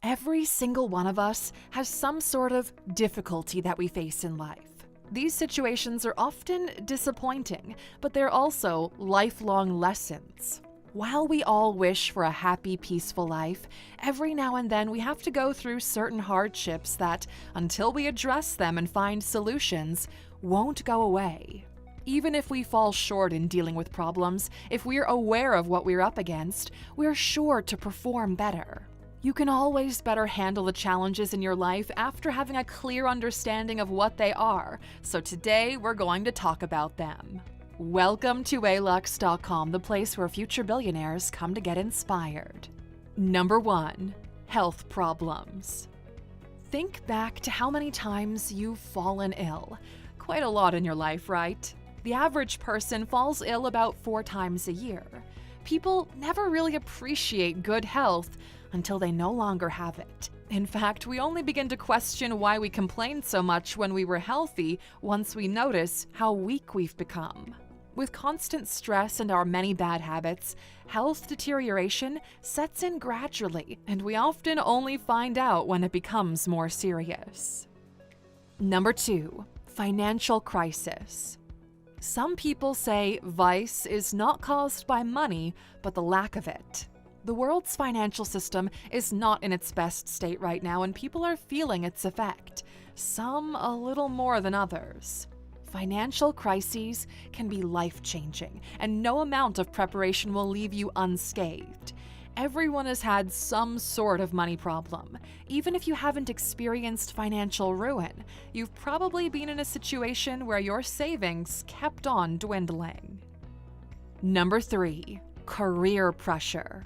Every single one of us has some sort of difficulty that we face in life. These situations are often disappointing, but they're also lifelong lessons. While we all wish for a happy, peaceful life, every now and then we have to go through certain hardships that, until we address them and find solutions, won't go away. Even if we fall short in dealing with problems, if we're aware of what we're up against, we're sure to perform better. You can always better handle the challenges in your life after having a clear understanding of what they are, so today we're going to talk about them. Welcome to alux.com, the place where future billionaires come to get inspired. Number 1. Health problems. Think back to how many times you've fallen ill. Quite a lot in your life, right? The average person falls ill about 4 times a year. People never really appreciate good health until they no longer have it. In fact, we only begin to question why we complained so much when we were healthy once we notice how weak we've become. With constant stress and our many bad habits, health deterioration sets in gradually, and we often only find out when it becomes more serious. Number 2. Financial crisis. Some people say vice is not caused by money, but the lack of it. The world's financial system is not in its best state right now, and people are feeling its effect, some a little more than others. Financial crises can be life-changing, and no amount of preparation will leave you unscathed. Everyone has had some sort of money problem. Even if you haven't experienced financial ruin, you've probably been in a situation where your savings kept on dwindling. Number 3. Career pressure.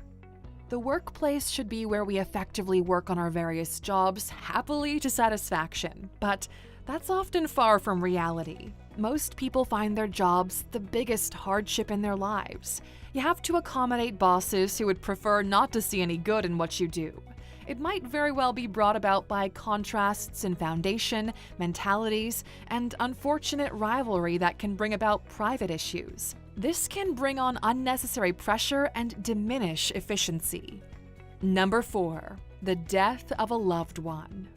The workplace should be where we effectively work on our various jobs happily to satisfaction, but that's often far from reality. Most people find their jobs the biggest hardship in their lives. You have to accommodate bosses who would prefer not to see any good in what you do. It might very well be brought about by contrasts in foundation, mentalities, and unfortunate rivalry that can bring about private issues. This can bring on unnecessary pressure and diminish efficiency. Number 4. The death of a loved one.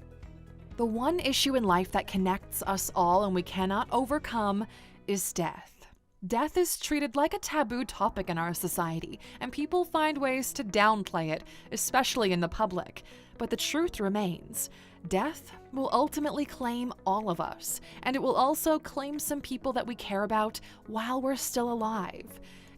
The one issue in life that connects us all and we cannot overcome is death. Death is treated like a taboo topic in our society, and people find ways to downplay it, especially in the public. But the truth remains. Death will ultimately claim all of us, and it will also claim some people that we care about while we're still alive.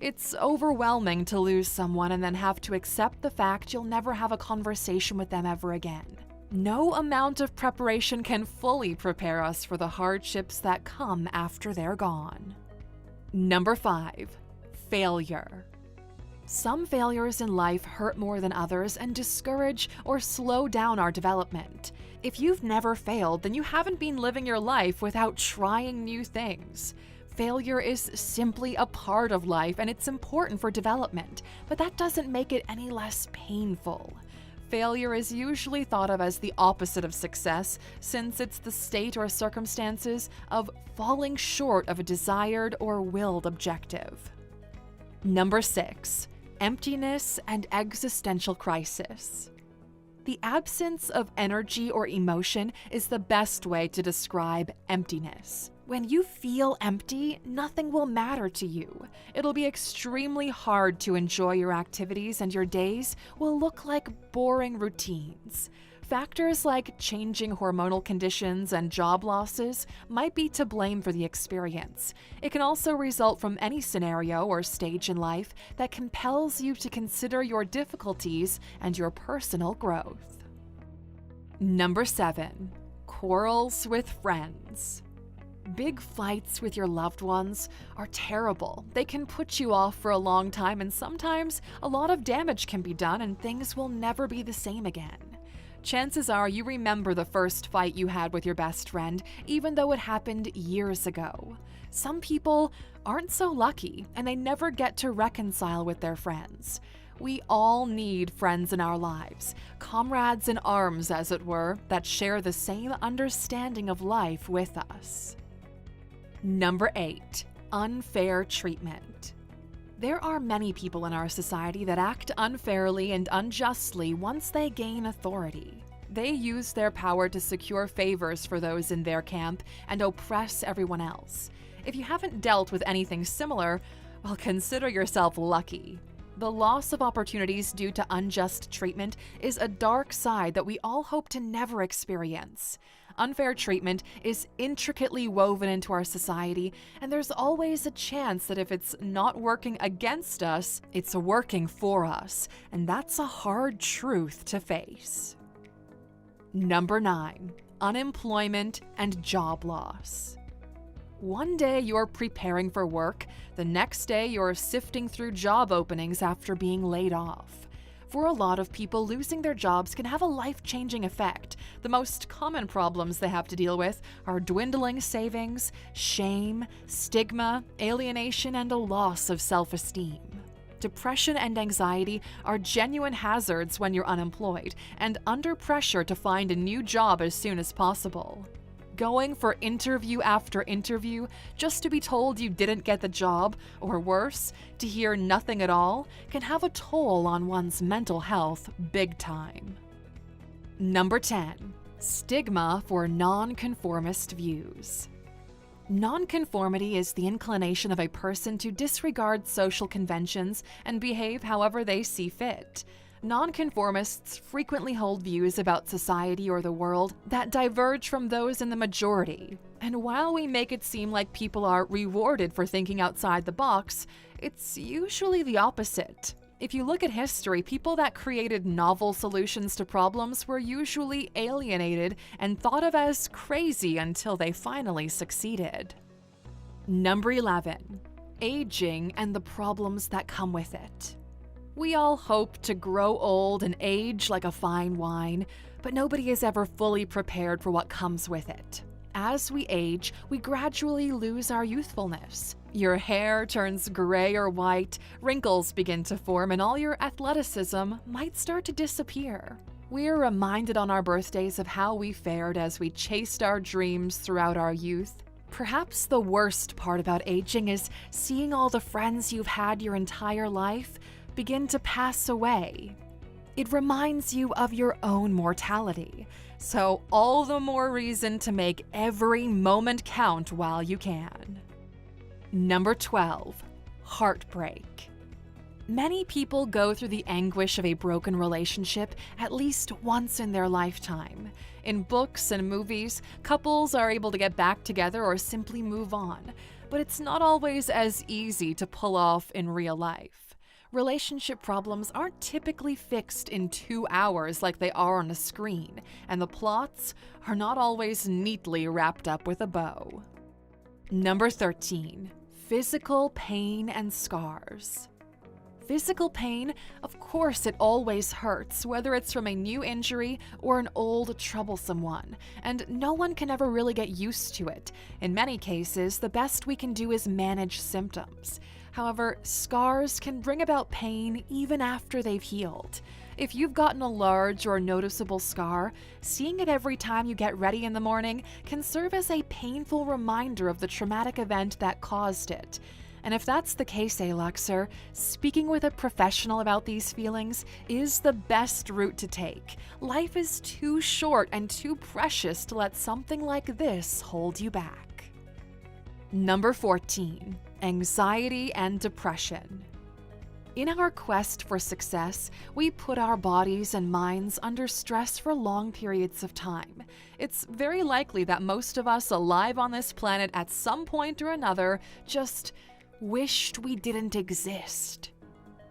It's overwhelming to lose someone and then have to accept the fact you'll never have a conversation with them ever again. No amount of preparation can fully prepare us for the hardships that come after they're gone. Number 5. Failure. Some failures in life hurt more than others and discourage or slow down our development. If you've never failed, then you haven't been living your life without trying new things. Failure is simply a part of life and it's important for development, but that doesn't make it any less painful. Failure is usually thought of as the opposite of success, since it's the state or circumstances of falling short of a desired or willed objective. Number 6. Emptiness and existential crisis. The absence of energy or emotion is the best way to describe emptiness. When you feel empty, nothing will matter to you. It'll be extremely hard to enjoy your activities, and your days will look like boring routines. Factors like changing hormonal conditions and job losses might be to blame for the experience. It can also result from any scenario or stage in life that compels you to consider your difficulties and your personal growth. Number 7. Quarrels with friends. Big fights with your loved ones are terrible. They can put you off for a long time, and sometimes a lot of damage can be done and things will never be the same again. Chances are you remember the first fight you had with your best friend, even though it happened years ago. Some people aren't so lucky, and they never get to reconcile with their friends. We all need friends in our lives, comrades in arms, as it were, that share the same understanding of life with us. Number 8. Unfair treatment. There are many people in our society that act unfairly and unjustly once they gain authority. They use their power to secure favors for those in their camp and oppress everyone else. If you haven't dealt with anything similar, well, consider yourself lucky. The loss of opportunities due to unjust treatment is a dark side that we all hope to never experience. Unfair treatment is intricately woven into our society, and there's always a chance that if it's not working against us, it's working for us, and that's a hard truth to face. Number 9, unemployment and job loss. One day you're preparing for work, the next day you're sifting through job openings after being laid off. For a lot of people, losing their jobs can have a life-changing effect. The most common problems they have to deal with are dwindling savings, shame, stigma, alienation, and a loss of self-esteem. Depression and anxiety are genuine hazards when you're unemployed and under pressure to find a new job as soon as possible. Going for interview after interview just to be told you didn't get the job, or worse, to hear nothing at all, can have a toll on one's mental health big time. Number 10, stigma for nonconformist views. Nonconformity is the inclination of a person to disregard social conventions and behave however they see fit. Nonconformists frequently hold views about society or the world that diverge from those in the majority. And while we make it seem like people are rewarded for thinking outside the box, it's usually the opposite. If you look at history, people that created novel solutions to problems were usually alienated and thought of as crazy until they finally succeeded. Number 11, aging and the problems that come with it. We all hope to grow old and age like a fine wine, but nobody is ever fully prepared for what comes with it. As we age, we gradually lose our youthfulness. Your hair turns gray or white, wrinkles begin to form, and all your athleticism might start to disappear. We're reminded on our birthdays of how we fared as we chased our dreams throughout our youth. Perhaps the worst part about aging is seeing all the friends you've had your entire life begin to pass away. It reminds you of your own mortality, so all the more reason to make every moment count while you can. Number 12, heartbreak. Many people go through the anguish of a broken relationship at least once in their lifetime. In books and movies, couples are able to get back together or simply move on, but it's not always as easy to pull off in real life. Relationship problems aren't typically fixed in 2 hours like they are on a screen, and the plots are not always neatly wrapped up with a bow. Number 13, physical pain and scars. Physical pain, of course it always hurts, whether it's from a new injury or an old, troublesome one, and no one can ever really get used to it. In many cases, the best we can do is manage symptoms. However, scars can bring about pain even after they've healed. If you've gotten a large or noticeable scar, seeing it every time you get ready in the morning can serve as a painful reminder of the traumatic event that caused it. And if that's the case, Aluxer, speaking with a professional about these feelings is the best route to take. Life is too short and too precious to let something like this hold you back. Number 14, anxiety and depression. In our quest for success, we put our bodies and minds under stress for long periods of time. It's very likely that most of us alive on this planet at some point or another just wished we didn't exist.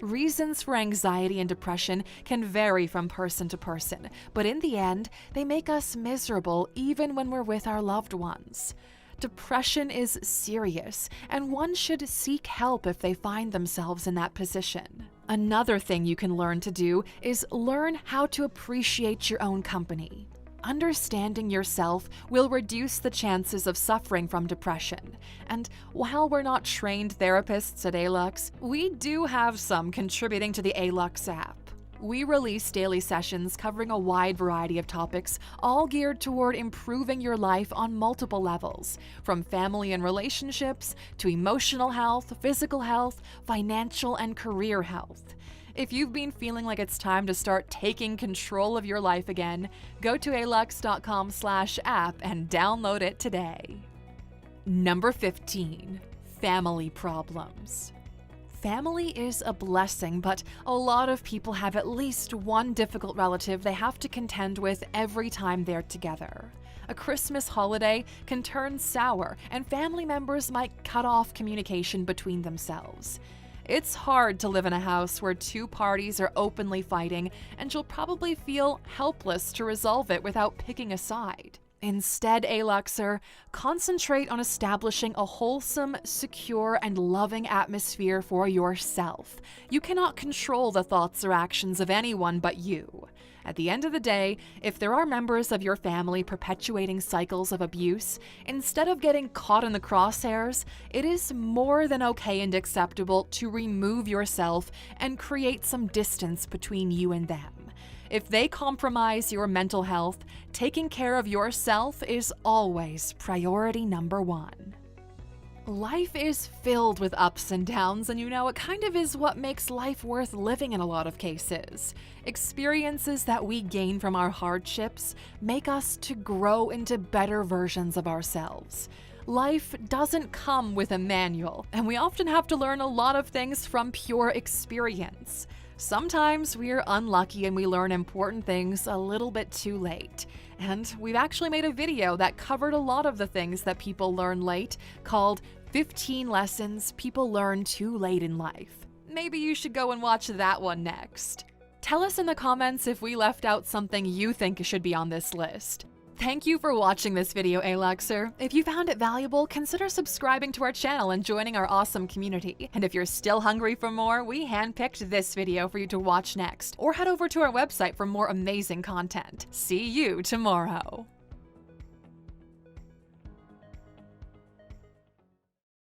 Reasons for anxiety and depression can vary from person to person, but in the end, they make us miserable even when we're with our loved ones. Depression is serious, and one should seek help if they find themselves in that position. Another thing you can learn to do is learn how to appreciate your own company. Understanding yourself will reduce the chances of suffering from depression. And while we're not trained therapists at Alux, we do have some contributing to the Alux app. We release daily sessions covering a wide variety of topics, all geared toward improving your life on multiple levels, from family and relationships to emotional health, physical health, financial and career health. If you've been feeling like it's time to start taking control of your life again, go to alux.com/app and download it today. Number 15. Family problems. Family is a blessing, but a lot of people have at least one difficult relative they have to contend with every time they're together. A Christmas holiday can turn sour, and family members might cut off communication between themselves. It's hard to live in a house where two parties are openly fighting, and you'll probably feel helpless to resolve it without picking a side. Instead, Aluxer, concentrate on establishing a wholesome, secure, and loving atmosphere for yourself. You cannot control the thoughts or actions of anyone but you. At the end of the day, if there are members of your family perpetuating cycles of abuse, instead of getting caught in the crosshairs, it is more than okay and acceptable to remove yourself and create some distance between you and them. If they compromise your mental health, taking care of yourself is always priority number one. Life is filled with ups and downs, and it kind of is what makes life worth living in a lot of cases. Experiences that we gain from our hardships make us to grow into better versions of ourselves. Life doesn't come with a manual, and we often have to learn a lot of things from pure experience. Sometimes we're unlucky and we learn important things a little bit too late. And we've actually made a video that covered a lot of the things that people learn late, called 15 Lessons People Learn Too Late in Life. Maybe you should go and watch that one next. Tell us in the comments if we left out something you think should be on this list. Thank you for watching this video, Aluxer. If you found it valuable, consider subscribing to our channel and joining our awesome community. And if you're still hungry for more, we handpicked this video for you to watch next. Or head over to our website for more amazing content. See you tomorrow.